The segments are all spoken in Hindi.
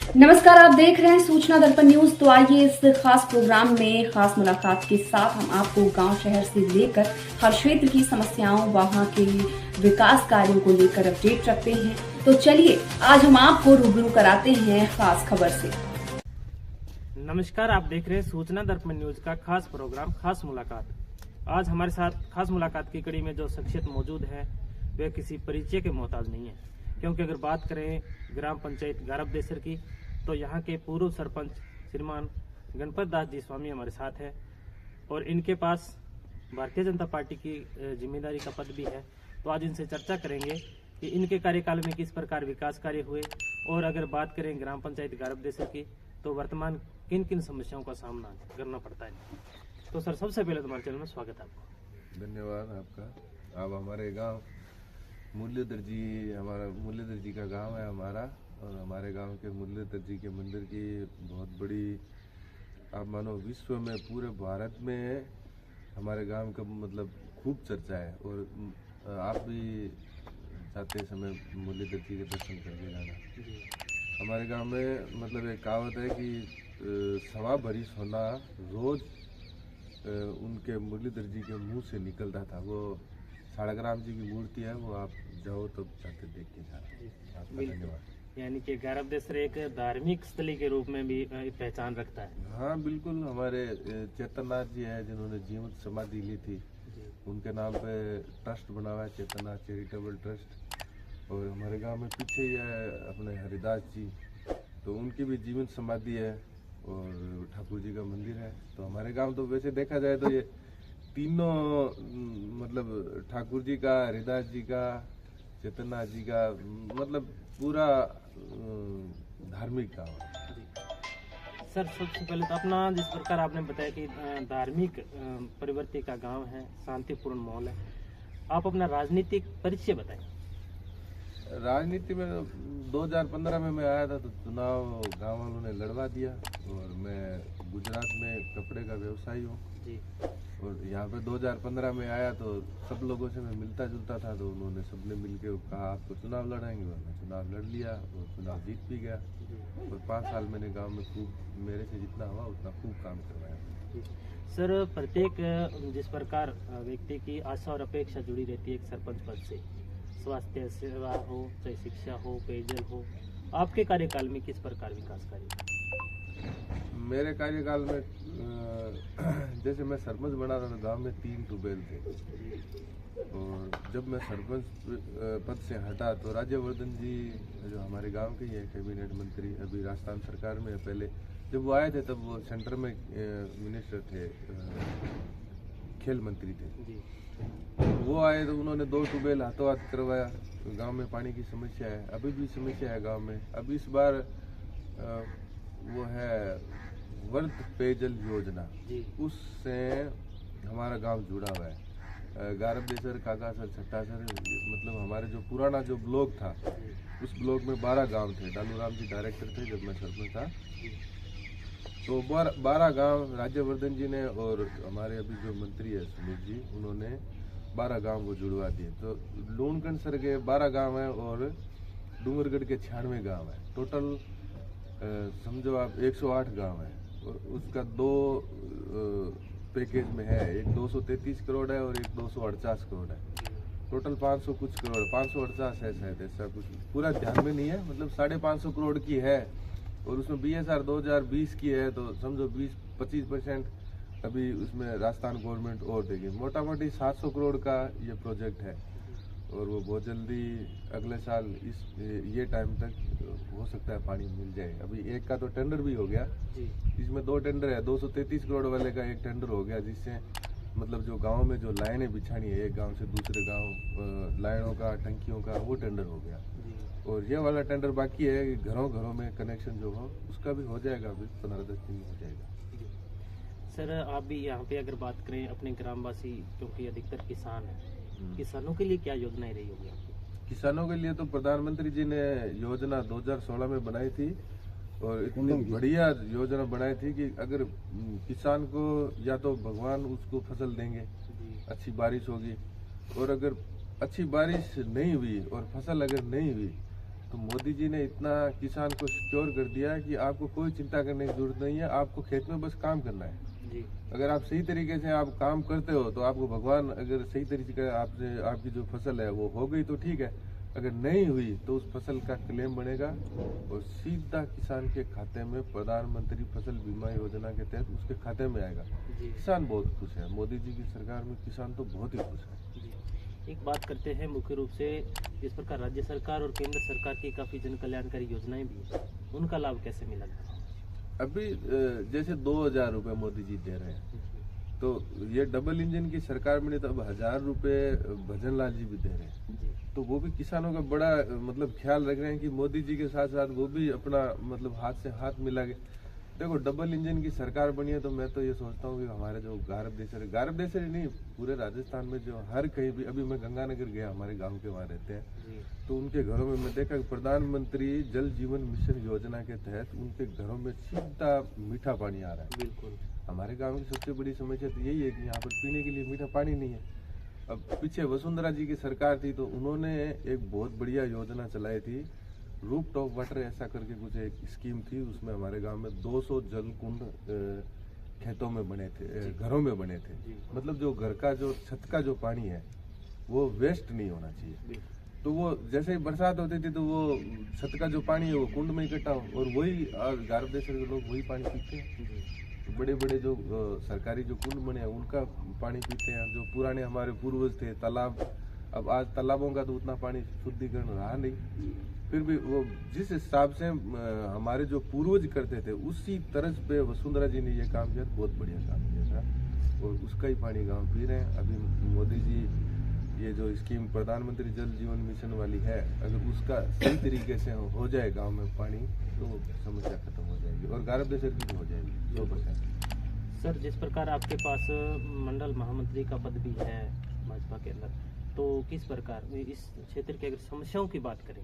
नमस्कार, आप देख रहे हैं सूचना दर्पण न्यूज। तो आइए इस खास प्रोग्राम में खास मुलाकात के साथ हम आपको गांव शहर से लेकर हर क्षेत्र की समस्याओं, वहां के विकास कार्यों को लेकर अपडेट रखते हैं। तो चलिए आज हम आपको रूबरू कराते हैं खास खबर से। नमस्कार, आप देख रहे हैं सूचना दर्पण न्यूज का खास प्रोग्राम खास मुलाकात। आज हमारे साथ खास मुलाकात की कड़ी में जो शख्सियत मौजूद है वह किसी परिचय के मोहताज नहीं है, क्योंकि अगर बात करें ग्राम पंचायत गारबदेसर की तो यहाँ के पूर्व सरपंच श्रीमान गणपत दास जी स्वामी हमारे साथ है और इनके पास भारतीय जनता पार्टी की जिम्मेदारी का पद भी है। तो आज इनसे चर्चा करेंगे कि इनके कार्यकाल में किस प्रकार विकास कार्य हुए और अगर बात करें ग्राम पंचायत गारबदेसर की तो वर्तमान किन किन समस्याओं का सामना करना पड़ता है। तो सर, सबसे पहले तुम्हारे चैनल में स्वागत है आपको। धन्यवाद आपका। आप हमारे गांव मुरलीधर जी का गांव है हमारा, और हमारे गांव के मुरलीधर जी के मंदिर की बहुत बड़ी, आप मानो विश्व में, पूरे भारत में हमारे गांव का मतलब खूब चर्चा है। और आप भी जाते समय मुरलीधर जी के दर्शन करके जाना। हमारे गांव में मतलब एक कहावत है कि सवा भरी सोना रोज उनके मुरलीधर जी के मुंह से निकलता था। वो साड़ग्राम जी की मूर्ति है, वो आप जाओ तो जाके देख के जाना। आपका धन्यवाद। यानी कि गारबदेसर एक धार्मिक स्थली के रूप में भी पहचान रखता है। हाँ बिल्कुल, हमारे चेतननाथ जी है जिन्होंने जीवित समाधि ली थी, उनके नाम पे ट्रस्ट बना हुआ है, चेतननाथ चैरिटेबल ट्रस्ट। और हमारे गांव में पीछे ही है अपने हरिदास जी, तो उनकी भी जीवित समाधि है और ठाकुर जी का मंदिर है। तो हमारे गांव तो वैसे देखा जाए तो ये तीनों मतलब ठाकुर जी का, हरिदास जी का, चेतननाथ जी का मतलब पूरा धार्मिक गांव है। सर, सबसे पहले तो अपना जिस प्रकार आपने बताया कि धार्मिक प्रवृत्ति का गांव है, शांतिपूर्ण माहौल है, आप अपना राजनीतिक परिचय बताएं। राजनीति में 2015 में मैं आया था तो चुनाव गांव वालों ने लड़वा दिया, और मैं गुजरात में कपड़े का व्यवसायी हूँ जी। और यहाँ पे 2015 में आया तो सब लोगों से मैं मिलता जुलता था, तो उन्होंने सबने मिलके कहा आपको चुनाव लड़ाएंगे, और मैं चुनाव लड़ लिया और चुनाव जीत भी गया। और 5 साल मैंने गांव में खूब, मेरे से जितना हुआ उतना खूब काम करवाया। सर, प्रत्येक जिस प्रकार व्यक्ति की आशा और अपेक्षा जुड़ी रहती है एक सरपंच पद से, स्वास्थ्य सेवा हो, चाहे शिक्षा हो, पेयजल हो, आपके कार्यकाल में किस प्रकार विकास कार्य? मेरे कार्यकाल में जैसे मैं सरपंच बना था तो गांव में 3 ट्यूबवेल थे, और जब मैं सरपंच पद से हटा तो राज्यवर्धन जी जो हमारे गांव के ही है, कैबिनेट मंत्री, अभी राजस्थान सरकार में है, पहले जब वो आए थे तब वो सेंटर में मिनिस्टर थे, खेल मंत्री थे। वो आए तो उन्होंने 2 ट्यूबवेल हाथों हाथ करवाया। गांव में पानी की समस्या है, अभी भी समस्या है गांव में। अब इस बार वो है वर्ध पेयजल योजना, उससे हमारा गांव जुड़ा हुआ है। गारबदेसर, काकासर, छट्टासर, मतलब हमारे जो पुराना जो ब्लॉक था, उस ब्लॉक में 12 गांव थे। डालूराम जी डायरेक्टर थे जब मैं सरपंच था, तो 12 गांव राज्यवर्धन जी ने और हमारे अभी जो मंत्री है सुनील जी, उन्होंने 12 गांव को जुड़वा दिए। तो लूणकंसर के 12 गांव है और डूंगरगढ़ के 96 गांव है। टोटल समझो आप 108 गांव है, और उसका 2 पैकेज में है, एक 233 करोड़ है और एक 248 करोड़ है। टोटल 500 कुछ करोड़, 548 है शायद, ऐसा कुछ पूरा ध्यान में नहीं है, मतलब 550 करोड़ की है। और उसमें BSR 2020 की है, तो समझो 20-25% अभी उसमें राजस्थान गवर्नमेंट और देगी। मोटा मोटी 700 करोड़ का ये प्रोजेक्ट है, और वो बहुत जल्दी अगले साल ये टाइम तक हो सकता है पानी मिल जाए। अभी एक का तो टेंडर भी हो गया, इसमें 2 टेंडर है। 233 करोड़ वाले का एक टेंडर हो गया, जिससे मतलब जो गांव में जो लाइनें बिछानी है एक गांव से दूसरे गांव, लाइनों का, टंकियों का, वो टेंडर हो गया। और ये वाला टेंडर बाकी है कि घरों घरों में कनेक्शन जो हो उसका भी हो जाएगा, अभी 15-10 दिन में हो जाएगा। सर, आप भी यहाँ पे अगर बात करें अपने ग्रामवासी, क्योंकि अधिकतर किसान हैं, किसानों के लिए क्या योजनाएं रही होगी आपकी? किसानों के लिए तो प्रधानमंत्री जी ने योजना 2016 में बनाई थी, और इतनी बढ़िया योजना बनाई थी कि अगर किसान को या तो भगवान उसको फसल देंगे, अच्छी बारिश होगी, और अगर अच्छी बारिश नहीं हुई और फसल अगर नहीं हुई तो मोदी जी ने इतना किसान को सिक्योर कर दिया कि आपको कोई चिंता करने की जरूरत नहीं है, आपको खेत में बस काम करना है जी। अगर आप सही तरीके से आप काम करते हो तो आपको भगवान अगर सही तरीके से आपसे आपकी जो फसल है वो हो गई तो ठीक है, अगर नहीं हुई तो उस फसल का क्लेम बनेगा और सीधा किसान के खाते में प्रधानमंत्री फसल बीमा योजना के तहत उसके खाते में आएगा। जी। किसान बहुत खुश है, मोदी जी की सरकार में किसान तो बहुत ही खुश है। जी। एक बात करते हैं मुख्य रूप से, जिस प्रकार राज्य सरकार और केंद्र सरकार की काफ़ी जन कल्याणकारी योजनाएं भी हैं, उनका लाभ कैसे मिला? अभी जैसे 2,000 रुपये मोदी जी दे रहे हैं, तो ये डबल इंजन की सरकार बनी तो अब 1,000 रुपये भजन लाल जी भी दे रहे हैं। जी। तो वो भी किसानों का बड़ा मतलब ख्याल रख रहे हैं कि मोदी जी के साथ साथ वो भी अपना मतलब हाथ से हाथ मिला के देखो डबल इंजन की सरकार बनी है। तो मैं तो ये सोचता हूँ कि हमारे जो गारब देसरी नहीं, पूरे राजस्थान में जो हर कहीं भी, अभी मैं गंगानगर गया, हमारे गांव के वहाँ रहते हैं, तो उनके घरों में मैं देखा कि प्रधानमंत्री जल जीवन मिशन योजना के तहत उनके घरों में सीधा मीठा पानी आ रहा है। बिल्कुल। हमारे गांव की सबसे बड़ी समस्या तो यही है कि यहाँ पर पीने के लिए मीठा पानी नहीं है। अब पीछे वसुंधरा जी की सरकार थी तो उन्होंने एक बहुत बढ़िया योजना चलाई थी, रूफ टॉप वाटर ऐसा करके कुछ एक स्कीम थी, उसमें हमारे गांव में 200 जल कुंड खेतों में बने थे, घरों में बने थे। मतलब जो घर का जो छत का जो पानी है वो वेस्ट नहीं होना चाहिए। तो वो जैसे ही बरसात होती थी तो वो छत का जो पानी है वो कुंड में इकट्ठा हो और वही गारब देश के लोग वही पानी पीते हैं। तो बड़े बड़े जो सरकारी जो कुंड बने हैं उनका पानी पीते हैं। जो पुराने हमारे पूर्वज थे तालाब, अब आज तालाबों का तो उतना पानी शुद्धिकरण रहा नहीं, फिर भी वो जिस हिसाब से हमारे जो पूर्वज करते थे उसी तरह पे वसुंधरा जी ने ये काम किया, बहुत बढ़िया काम किया था और उसका ही पानी गाँव पी रहे हैं। अभी मोदी जी ये जो स्कीम प्रधानमंत्री जल जीवन मिशन वाली है, अगर उसका सही तरीके से हो जाए गांव में पानी तो समस्या खत्म हो जाएगी और गारब देसर की भी हो जाएगी 100%। सर, जिस प्रकार आपके पास मंडल महामंत्री का पद भी है भाजपा के अंदर, तो किस प्रकार इस क्षेत्र की अगर समस्याओं की बात करें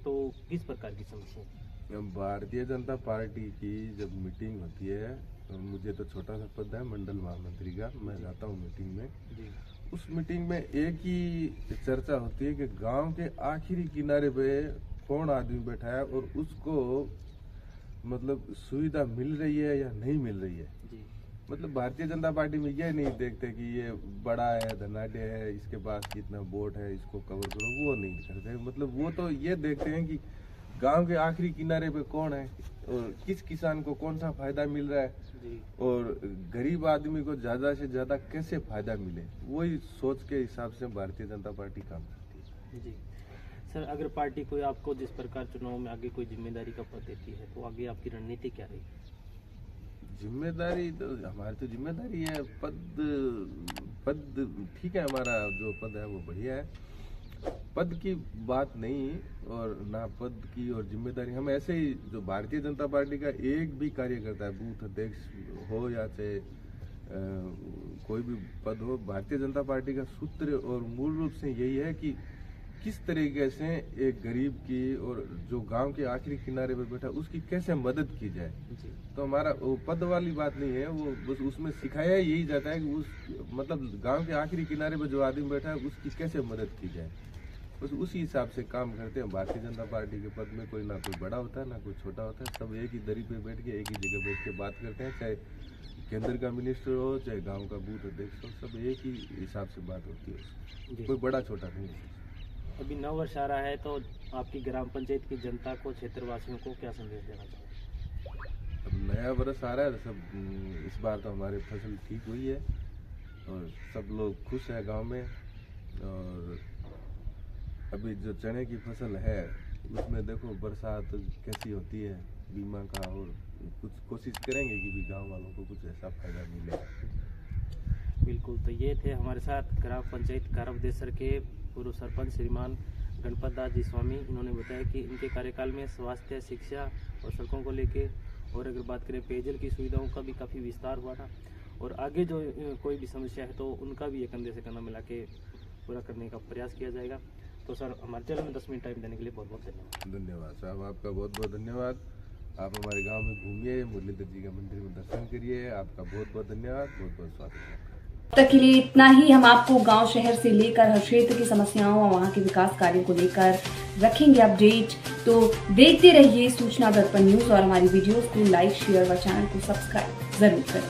तो किस प्रकार की समस्या? भारतीय जनता पार्टी की जब मीटिंग होती है, मुझे तो छोटा सा पद है मंडल महामंत्री का, मैं जाता हूँ मीटिंग में। उस मीटिंग में एक ही चर्चा होती है कि गांव के आखिरी किनारे पे कौन आदमी बैठा है और उसको मतलब सुविधा मिल रही है या नहीं मिल रही है। मतलब भारतीय जनता पार्टी में यह नहीं देखते कि ये बड़ा है, धनाढ्य है, इसके पास कितना वोट है, इसको कवर करो, वो नहीं करते। मतलब वो तो ये देखते हैं कि गांव के आखिरी किनारे पे कौन है और किस किसान को कौन सा फायदा मिल रहा है और गरीब आदमी को ज्यादा से ज्यादा कैसे फायदा मिले, वही सोच के हिसाब से भारतीय जनता पार्टी काम करती है। जी सर, अगर पार्टी कोई आपको जिस प्रकार चुनाव में आगे कोई जिम्मेदारी का पद देती है तो आगे आपकी रणनीति क्या रहेगी? जिम्मेदारी तो हमारी तो जिम्मेदारी है, पद ठीक है, हमारा जो पद है वो बढ़िया है, पद की बात नहीं और ना पद की और जिम्मेदारी। हम ऐसे ही जो भारतीय जनता पार्टी का एक भी कार्यकर्ता है, बूथ अध्यक्ष हो या चाहे कोई भी पद हो, भारतीय जनता पार्टी का सूत्र और मूल रूप से यही है कि किस तरीके से एक गरीब की और जो गांव के आखिरी किनारे पर बैठा उसकी कैसे मदद की जाए। तो हमारा वो पद वाली बात नहीं है, वो बस उसमें सिखाया यही जाता है कि उस मतलब गांव के आखिरी किनारे पर जो आदमी बैठा है उसकी कैसे मदद की जाए, बस उसी हिसाब से काम करते हैं। भारतीय जनता पार्टी के पद में कोई ना कोई बड़ा होता है ना कोई छोटा होता है, सब एक ही दरी पे बैठ के एक ही जगह बैठ के बात करते हैं, चाहे केंद्र का मिनिस्टर हो चाहे गांव का बूथ अध्यक्ष हो, सब एक ही हिसाब से बात होती है, कोई बड़ा छोटा नहीं है। अभी नव वर्ष आ रहा है तो आपकी ग्राम पंचायत की जनता को, क्षेत्रवासियों को क्या संदेश देना चाहिए? अब नया वर्ष आ रहा है तो सब इस बार तो हमारी फसल ठीक हुई है और सब लोग खुश हैं गांव में। और अभी जो चने की फसल है उसमें देखो बरसात कैसी होती है, बीमा का, और कुछ कोशिश करेंगे कि भी गांव वालों को कुछ ऐसा फायदा मिले। बिल्कुल, तो ये थे हमारे साथ ग्राम पंचायत गारबदेसर के पूर्व सरपंच श्रीमान गणपत दास जी स्वामी। इन्होंने बताया कि इनके कार्यकाल में स्वास्थ्य, शिक्षा और सड़कों को लेके, और अगर बात करें पेयजल की सुविधाओं का भी काफ़ी विस्तार हुआ था, और आगे जो कोई भी समस्या है तो उनका भी एक कंधे से कंधा मिला के पूरा करने का प्रयास किया जाएगा। तो सर, हमारे चैनल में 10 मिनट टाइम देने के लिए बहुत बहुत धन्यवाद। धन्यवाद साहब, आपका बहुत बहुत धन्यवाद। आप हमारे गांव में घूमिए, मुरलीधर जी का मंदिर में दर्शन करिए, आपका बहुत बहुत धन्यवाद, बहुत बहुत स्वागत है। तक के लिए इतना ही। हम आपको गांव शहर से लेकर हर क्षेत्र की समस्याओं और वहां के विकास कार्यों को लेकर रखेंगे अपडेट। तो देखते रहिए सूचना दर्पण न्यूज और हमारी वीडियोस को लाइक शेयर व चैनल को सब्सक्राइब जरूर करें।